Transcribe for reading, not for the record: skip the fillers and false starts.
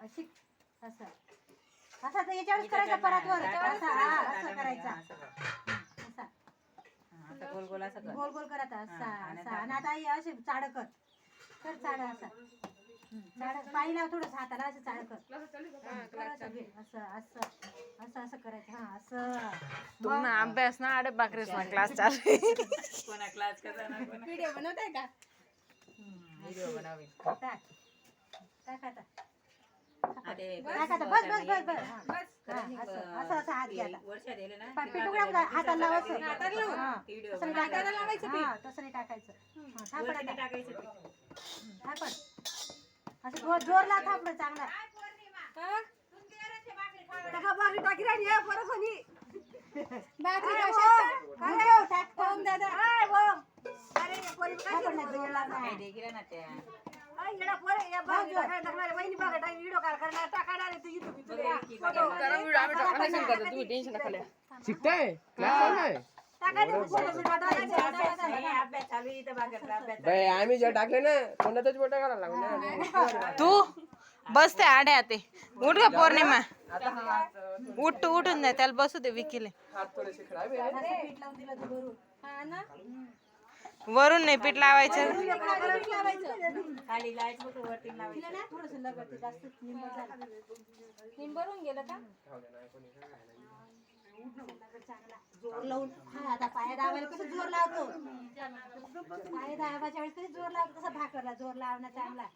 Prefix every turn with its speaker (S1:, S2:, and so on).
S1: अशी असं असा तर याच्यावरच करायचा परत वर असा असं करायचा असा
S2: आता गोल गोल असं कर.
S1: गोल गोल करायचा असा असा आणि आता हे असे चाड कर चाड असा चाड पाहिला थोडस हाताला असं चाड कर असं असं असं असं करायचं हा असं
S3: तुमना अभ्यास ना आडे बाकरीस ना क्लास चालू
S2: कोणा क्लास कसा ना कोणा
S1: व्हिडिओ बनवताय का
S2: व्हिडिओ बनावी.
S1: टाक टाक आता
S2: अरे
S1: टाक आता बस बस बस बस हा. हा, असं असं असं हात घ्या
S2: वर्षात येले ना
S1: पीठ उघडा हाताला लावायचं
S2: व्हिडिओ
S1: तसं नाही टाकायचं हा तसं नाही टाकायचं थापड आता
S2: टाकायचं ते.
S1: थापड असं जोर ला थापड चांगला
S2: काय दे गेला ना त्या
S4: शिकताय क्लास आहे
S2: अभ्यास चालू इथं बागेतला अभ्यास
S4: बाई आम्ही जे टाकले ना कोणातच मोठा करायला लागून ना
S3: तू बसते आड्या ते उठ ग पौर्णिमा
S4: आता हा हात
S3: उठून दे त्याला बसू दे विकीले
S4: थोडेसे खराब आहे
S1: पीठ लावून दिलं तर भरून हा ना
S3: वरून नाही पीठ लावायचं
S2: खाली लाईट होतो वरती लावायचं.
S1: थोडस लगत जास्त निंबर झालं निंबरून गेलं का चांगला जोर लावून हा आता पाया दाबायला कसं जोर लावतो पाया दाबाच्या वेळेस कधी जोर लावतो तसा भाकरला जोर लावणं चांगला